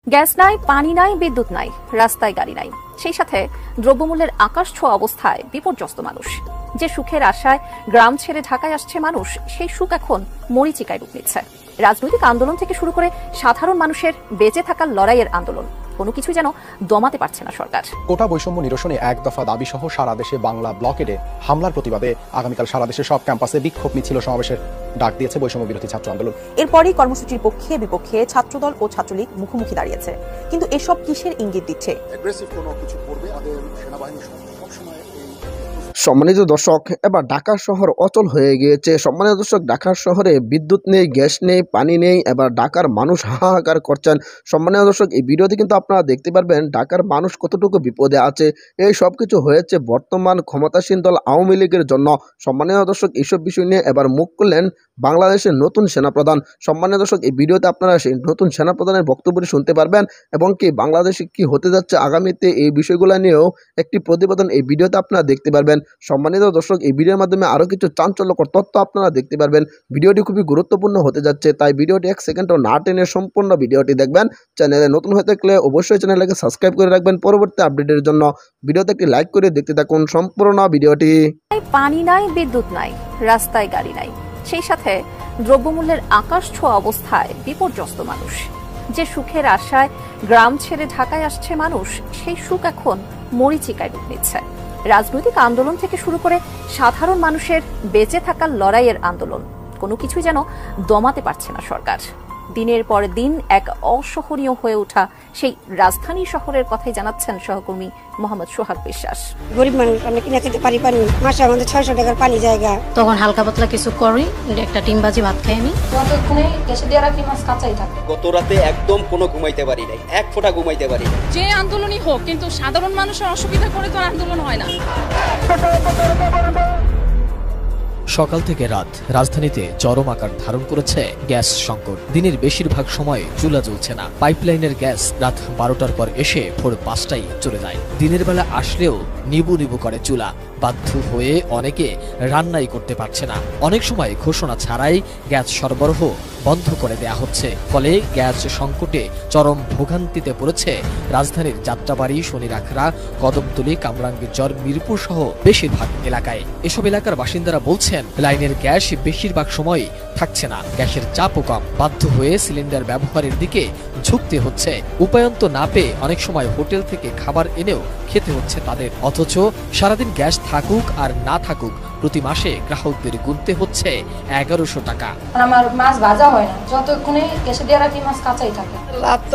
Gas নাই, পানি নাই, বিদ্যুৎ নাই, রাস্তায় গাড়ি নাই, সেই সাথে দ্রব্যমূল্যের আকাশ ছোঁয়া অবস্থায় বিপর্যস্ত মানুষ। যে সুখের আশায় গ্রাম ছেড়ে ঢাকায় আসছে মানুষ, সেই সুখ এখন মরীচিকায় রূপ নিচ্ছে। রাজনৈতিক আন্দোলন থেকে শুরু করে সাধারণ মানুষের বেঁচে থাকার লড়াইয়ের আন্দোলন, কোনো কিছু যেন দমাতে পারছে না সরকার। কোটা বৈষম্য নিরসনে এক দফা দাবি সহ সারা দেশে বাংলা ব্লকেডে হামলার প্রতিবাদে আগামীকাল সারা দেশে সব ক্যাম্পাসে বিক্ষোভ মিছিল সমাবেশের ডাক দিয়েছে বৈষম্য বিরোধী ছাত্র আন্দোলন। এরপরই কর্মসূচির পক্ষে বিপক্ষে ছাত্রদল ও ছাত্রলীগ মুখোমুখি দাঁড়িয়েছে। কিন্তু এসব কিসের ইঙ্গিত দিচ্ছে? সম্মানিত দর্শক, এবার ঢাকা শহর অচল হয়ে গিয়েছে। সম্মানিত দর্শক, ঢাকা শহরে বিদ্যুৎ নেই, গ্যাস নেই, পানি নেই। এবার ঢাকার মানুষ হাহাকার করছেন। সম্মানিত দর্শক, এই ভিডিওতে কিন্তু আপনারা দেখতে পারবেন ঢাকার মানুষ কতটুকু বিপদে আছে। এই সব কিছু হয়েছে বর্তমান ক্ষমতাসীন দল আওয়ামী লীগের জন্য। সম্মানিত দর্শক, এইসব বিষয় নিয়ে এবার মুখ খুললেন বাংলাদেশের নতুন সেনাপ্রধান। সম্মানিত দর্শক, এই ভিডিওতে আপনারা সেই নতুন সেনাপ্রধানের বক্তব্যটি শুনতে পারবেন এবং কি বাংলাদেশে কি হতে যাচ্ছে আগামীতে এই বিষয়গুলো নিয়েও একটি প্রতিবেদন এই ভিডিওতে আপনারা দেখতে পারবেন। সম্মানিত দর্শক, এই ভিডিওর মাধ্যমে আরও কিছু চাঞ্চল্যকর তথ্য আপনারা দেখতে পারবেন। ভিডিওটি খুবই গুরুত্বপূর্ণ হতে যাচ্ছে, তাই ভিডিওটি 1 সেকেন্ডও না টেনে সম্পূর্ণ ভিডিওটি দেখবেন। চ্যানেলে নতুন হয়ে থাকলে অবশ্যই চ্যানেলটাকে সাবস্ক্রাইব করে রাখবেন পরবর্তী আপডেটের জন্য। ভিডিওতে একটি লাইক করে দেখতে থাকুন সম্পূর্ণ ভিডিওটি। পানি নাই, বিদ্যুৎ নাই, রাস্তায় গাড়ি নাই, সেই সাথে দ্রব্যমূল্যের আকাশ ছোঁয়া অবস্থায় বিপর্যস্ত মানুষ। যে সুখের আশায় গ্রাম ছেড়ে ঢাকায় আসছে মানুষ, সেই সুখ এখন মরীচিকায় রূপ নিচ্ছে। রাজনৈতিক আন্দোলন থেকে শুরু করে সাধারণ মানুষের বেঁচে থাকার লড়াইয়ের আন্দোলন, কোনো কিছু যেন দমাতে পারছে না সরকার। দিনের পর দিন এক অসহনীয় হয়ে ওঠা সেই রাজধানী শহরের কথাই জানাচ্ছেন সহকর্মী মোহাম্মদ সোহাগ বিশ্বাস। গরিব মানুষ, আমরা কিনে খেতে পারি পানি, মাসে আমাদের 600 টাকার পানি জায়গা। তখন হালকা পাতলা কিছু করি, একটা ডিম ভাজি ভাত খাই নি। ততক্ষণে গ্যাসে দেওয়া রাখি মাছ কাঁচাই থাকে। গত রাতে একদম কোনো ঘুমাইতে পারি নাই, এক ফোঁটা ঘুমাইতে পারি না। যে আন্দোলনই হোক, কিন্তু সাধারণ মানুষের অসুবিধা করে তো আন্দোলন হয় না। সকাল থেকে রাত রাজধানীতে চরম আকার ধারণ করেছে গ্যাস সংকট। দিনের বেশিরভাগ সময় চুলা জ্বলছে না। পাইপলাইনের গ্যাস রাত 12টার পর এসে ভোর 5টায় চলে যায়। দিনের বেলা আসলেও নিবু নিবু করে চুলা। বাধ্য হয়ে অনেকে রান্নাই করতে পারছে না। অনেক সময় ঘোষণা ছাড়াই গ্যাস সরবরাহ বন্ধ করে দেয়া হচ্ছে। ফলে গ্যাস সংকটে চরম ভোগান্তিতে পড়েছে রাজধানীর যাত্রাবাড়ি, শনিরাখড়া, কদমতলী, কামরাঙ্গীরচর, মিরপুর সহ বেশিরভাগ এলাকায়। এসব এলাকার বাসিন্দারা বলছেন লাইনের গ্যাস বেশিরভাগ সময় থাকছে না। গ্যাসের চাপও কম। বাধ্য হয়ে সিলিন্ডার ব্যবহারের দিকে ঝুঁকতে হচ্ছে। উপায়ন্ত না পেয়ে অনেক সময় হোটেল থেকে খাবার এনেও খেতে হচ্ছে তাদের। অথচ সারাদিন গ্যাস থাকুক আর না থাকুক, প্রতি মাসে গ্রাহকদের গুনতে হচ্ছে 1100 টাকা। আমার মাছ ভাজা হয় না, যতক্ষণে গ্যাসে দেওয়া রাখি মাছ কাঁচাই থাকে। রাত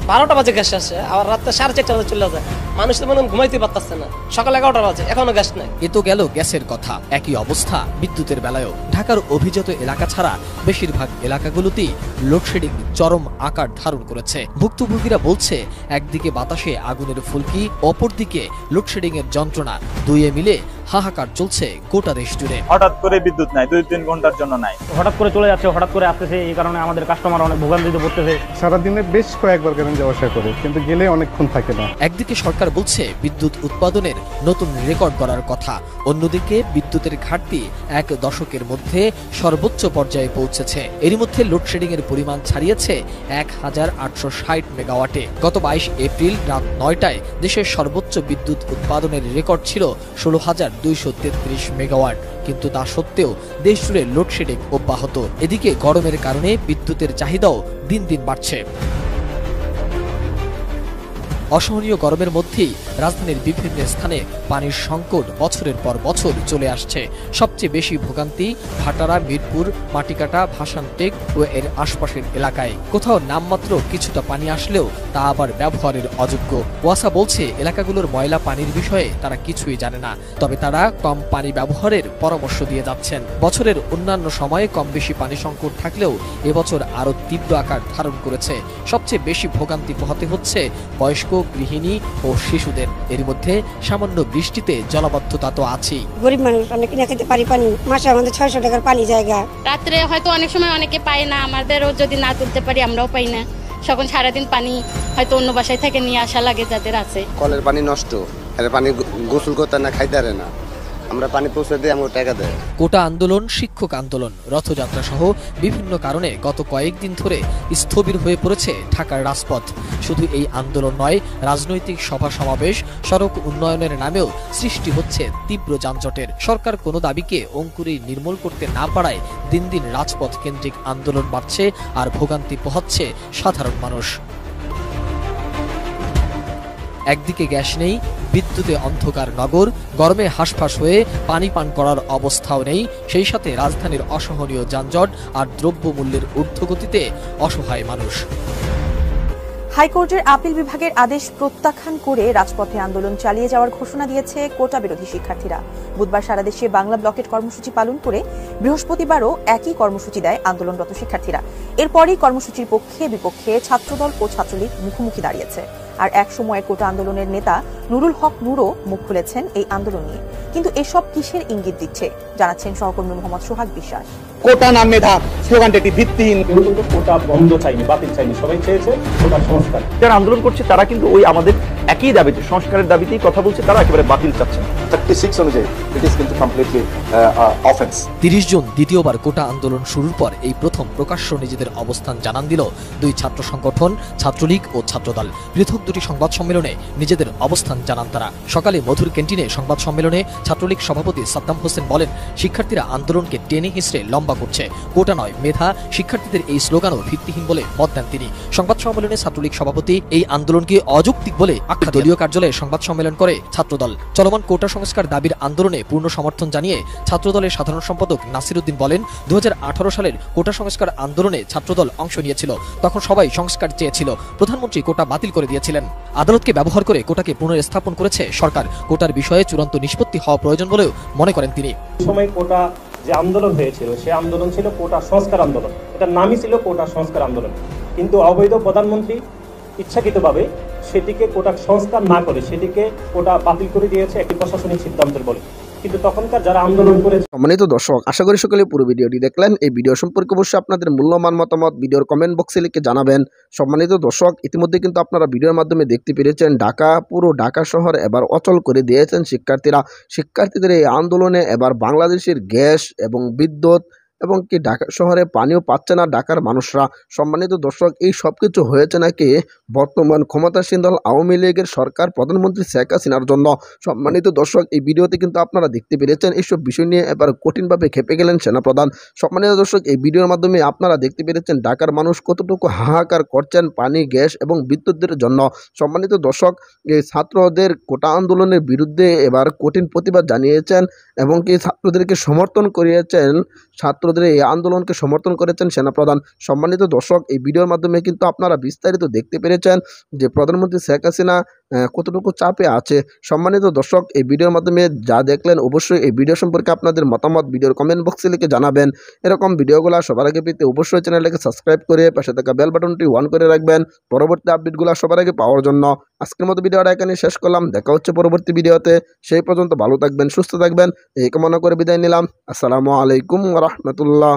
12টা বাজে গ্যাস আসে, আবার রাত 4:30 বাজে চলে যায়। মানুষ তো মনে ঘুমাইতে পারতেছে না। সকাল 11টা বাজে, এখনো গ্যাস নাই। এ তো গেল গ্যাসের কথা। একই অবস্থা বিদ্যুতের বেলায়ও। ঢাকার অভিজাত এলাকা ছাড়া বেশিরভাগ এলাকাগুলোতেই লোডশেডিং চরম আকার ধারণ করেছে। ভুক্তভোগীরা বলছে, একদিকে বাতাসে আগুনের ফুলকি, অপরদিকে লোডশেডিং এর যন্ত্রণা, দুইয়ে মিলে হাহাকার চলছে গোটা দেশ জুড়ে। হঠাৎ করে বিদ্যুৎ নাই, 2-3 ঘন্টার জন্য নাই। হঠাৎ করে চলে যাচ্ছে, হঠাৎ করে আসতেছে। এই কারণে আমাদের কাস্টমার অনেক ভোগান্তিতে পড়তেছে। সারাদিনে বেশ কয়েকবার কারেন্ট যাওয়া আসা করে, কিন্তু গেলে অনেকক্ষণ থাকে না। একদিকে সরকার বলছে বিদ্যুৎ উৎপাদনের নতুন রেকর্ড করার কথা, অন্যদিকে বিদ্যুতের ঘাটতি 1 দশকের মধ্যে সর্বোচ্চ পর্যায়ে পৌঁছেছে। এরই মধ্যে লোডশেডিং এর পরিমাণ ছাড়িয়েছে 1860 মেগাওয়াটে। গত 22 এপ্রিল রাত 9টায় দেশের সর্বোচ্চ বিদ্যুৎ উৎপাদনের রেকর্ড ছিল 16,233 মেগাওয়াট। কিন্তু তা সত্ত্বেও দেশ জুড়ে লোডশেডিং অব্যাহত। এদিকে গরমের কারণে বিদ্যুতের চাহিদাও দিন দিন বাড়ছে। অসহনীয় গরমের মধ্যেই রাজধানীর বিভিন্ন স্থানে পানির সংকট বছরের পর বছর চলে আসছে। সবচেয়ে বেশি ভোগান্তি ভাটারা, মিরপুর, মাটিকাটা, ভাসানটেক ও এর আশপাশের এলাকায়। কোথাও নামমাত্র কিছুটা পানি আসলেও তা আবার ব্যবহারের অযোগ্য। ওয়াসা বলছে, এলাকাগুলোর ময়লা পানির বিষয়ে তারা কিছুই জানে না, তবে তারা কম পানি ব্যবহারের পরামর্শ দিয়ে যাচ্ছেন। বছরের অন্যান্য সময়ে কম বেশি পানি সংকট থাকলেও এবছর আরো তীব্র আকার ধারণ করেছে। সবচেয়ে বেশি ভোগান্তি পোহাতে হচ্ছে বয়স্ক, গৃহিণী ও শিশুদের। এর মধ্যে সামান্য বৃষ্টিতে জলাবদ্ধতা তো আছেই। গরিব মানুষ, আমরা কিনে খেতে পারি পানি, মাসে আমাদের 600 টাকার পানি জায়গা। রাত্রে হয়তো অনেক সময় অনেকে পায় না, আমাদেরও যদি না তুলতে পারি আমরাও পাই না। তখন সারাদিন পানি হয়তো অন্য বাসায় থেকে নিয়ে আসা লাগে যাদের আছে। কলের পানি নষ্ট, পানি গোসল করতে না, খাইতে পারে না। আমরা পানি পৌঁছে দিই, আমরা টাকা দেয়। কোটা আন্দোলন, শিক্ষক আন্দোলন, রথযাত্রা সহ বিভিন্ন কারণে গত কয়েকদিন ধরে স্থবির হয়ে পড়েছে ঢাকার রাজপথ। শুধু এই আন্দোলন নয়, রাজনৈতিক সভা সমাবেশ, সড়ক উন্নয়নের নামেও সৃষ্টি হচ্ছে তীব্র যানজটের। সরকার কোনো দাবিকে অঙ্কুরে নির্মূল করতে না পারায় দিন দিন রাজপথ কেন্দ্রিক আন্দোলন বাড়ছে আর ভোগান্তি পোহাচ্ছে সাধারণ মানুষ। একদিকে গ্যাস নেই, বিদ্যুতে অন্ধকার নগর, গরমে হাঁসফাঁস হয়ে পানি পান করার অবস্থাও নেই, সেই সাথে রাজধানীর অসহনীয় যানজট আর দ্রব্যমূল্যের ঊর্ধ্বগতিতে অসহায় মানুষ। হাইকোর্টের আপিল বিভাগের আদেশ প্রত্যাখ্যান করে রাজপথে আন্দোলন চালিয়ে যাওয়ার ঘোষণা দিয়েছে কোটা বিরোধী শিক্ষার্থীরা। বুধবার সারা দেশে বাংলা ব্লকেট কর্মসূচি পালন করে বৃহস্পতিবারও একই কর্মসূচি দেয় আন্দোলনরত শিক্ষার্থীরা। এরপরই কর্মসূচির পক্ষে বিপক্ষে ছাত্রদল ও ছাত্রলীগ মুখোমুখি দাঁড়িয়েছে। আর এক সময়ের কোটা আন্দোলনের নেতা নুরুল হক নুরও মুখ খুলেছেন এই আন্দোলন নিয়ে। কিন্তু এসব কিসের ইঙ্গিত দিচ্ছে, জানাচ্ছেন সহকর্মী মোহাম্মদ সোহাগ বিশ্বাস। কোটা নাম মেধা স্লোগানটি ভিত্তিহীন। কেউ কিন্তু কোটা বন্ধ চাইনি, বাতিল চাইনি, সবাই চেয়েছে কোটা সংস্কার। যারা আন্দোলন করছে তারা কিন্তু ওই আমাদের একই দাবিতে, সংস্কারের দাবিতেই কথা বলছে, তারা একেবারে বাতিল চাচ্ছে। 36 অনুযায়ী ইট ইজ কিন্তু কমপ্লিটলি অফেন্স। 30 জুন দ্বিতীয়বার কোটা আন্দোলন শুরুর পর এই প্রথম প্রকাশ্য নিজেদের অবস্থান জানান দিল দুই ছাত্র সংগঠন, ছাত্রলীগ ও ছাত্রদল। পৃথক দুটি সংবাদ সম্মেলনে নিজেদের অবস্থান জানান তারা। সকালে মধুর ক্যান্টিনে সংবাদ সম্মেলনে ছাত্রলীগ সভাপতি সাদ্দাম হোসেন বলেন, শিক্ষার্থীরা আন্দোলনকে টেনে হিঁচড়ে লম্বা করছে, কোটা নয় মেধা। শিক্ষার্থীদের এই স্লোগানও ভিত্তিহীন বলে মত দেন তিনি। সংবাদ সম্মেলনে ছাত্রলীগ সভাপতি এই আন্দোলনকে অযৌক্তিক বলে আখ্যা। দলীয় কার্যালয়ে সংবাদ সম্মেলন করে ছাত্রদল। চলমান কোটা সংস্কার দাবির আন্দোলনে পূর্ণ সমর্থন জানিয়ে ছাত্রদলের সাধারণ সম্পাদক নাসির উদ্দিন বলেন, 2018 সালের কোটা সংস্কার আন্দোলনে ছাত্রদল অংশ নিয়েছিল। তখন সবাই সংস্কার চেয়েছিল, প্রধানমন্ত্রী কোটা বাতিল করে দিয়েছিলেন। আদালতকে ব্যবহার করে কোটাকে পুনঃস্থাপন করেছে সরকার। কোটার বিষয়ে চূড়ান্ত নিষ্পত্তি হওয়া প্রয়োজন বলেও মনে করেন তিনি। সময় কোটা যে আন্দোলন হয়েছিল, সে আন্দোলন ছিল কোটা সংস্কার আন্দোলন। এটার নামই ছিল কোটা সংস্কার আন্দোলন। কিন্তু অবৈধ প্রধানমন্ত্রী ইচ্ছাকৃতভাবে সেটিকে কোটা সংস্কার না করে সেটিকে কোটা বাতিল করে দিয়েছে একটি প্রশাসনিক সিদ্ধান্তের বলে। কিন্তু তখনকার যারা আন্দোলন করেছে। সম্মানিত দর্শক, আশা করি সকলে পুরো ভিডিওটি দেখলেন। এই ভিডিও সম্পর্কে অবশ্যই আপনাদের মূল্যবান মতামত ভিডিওর কমেন্ট বক্সে লিখে জানাবেন। সম্মানিত দর্শক, ইতিমধ্যে কিন্তু আপনারা ভিডিওর মাধ্যমে দেখতে পেরেছেন পুরো ঢাকা শহর এবার অচল করে দিয়েছেন শিক্ষার্থীরা। শিক্ষার্থীদের এই আন্দোলনে এবার বাংলাদেশের গ্যাস এবং বিদ্যুৎ এবং কি ঢাকা শহরে পানিও পাচ্ছে না ঢাকার মানুষরা। সম্মানিত দর্শক, এই সব কিছু হয়েছে নাকি বর্তমান ক্ষমতাসীন দল আওয়ামী লীগের সরকার প্রধানমন্ত্রী শেখ হাসিনার জন্য। সম্মানিত দর্শক, এই ভিডিওতে কিন্তু আপনারা দেখতে পেরেছেন এইসব বিষয় নিয়ে এবার কঠিনভাবে খেপে গেলেন সেনাপ্রধান। সম্মানিত দর্শক, এই ভিডিওর মাধ্যমে আপনারা দেখতে পেরেছেন ঢাকার মানুষ কতটুকু হাহাকার করছেন পানি, গ্যাস এবং বিদ্যুতের জন্য। সম্মানিত দর্শক, এই ছাত্রদের কোটা আন্দোলনের বিরুদ্ধে এবার কঠিন প্রতিবাদ জানিয়েছেন এবং কি ছাত্রদেরকে সমর্থন করিয়েছেন, ছাত্রদের এই আন্দোলনকে সমর্থন করেছেন সেনাপ্রধান। সম্মানিত দর্শক, এই ভিডিওর মাধ্যমে কিন্তু আপনারা বিস্তারিত দেখতে পেরেছেন যে প্রধানমন্ত্রী শেখ হাসিনা কতটুকু চাপে আছে। সম্মানিত দর্শক, এই ভিডিওর মাধ্যমে যা দেখলেন অবশ্যই এই ভিডিও সম্পর্কে আপনাদের মতামত ভিডিওর কমেন্ট বক্সে লিখে জানাবেন। এরকম ভিডিওগুলো সবার আগে পেতে অবশ্যই চ্যানেলটাকে সাবস্ক্রাইব করে পাশে থাকা বেল বাটনটি অন করে রাখবেন পরবর্তী আপডেটগুলো সবার আগে পাওয়ার জন্য। আজকের মতো ভিডিওটা এখানে শেষ করলাম। দেখা হচ্ছে পরবর্তী ভিডিওতে। সেই পর্যন্ত ভালো থাকবেন, সুস্থ থাকবেন এই কামনা করে বিদায় নিলাম। আসসালামু আলাইকুম ওয়া রাহমাতুল্লাহ।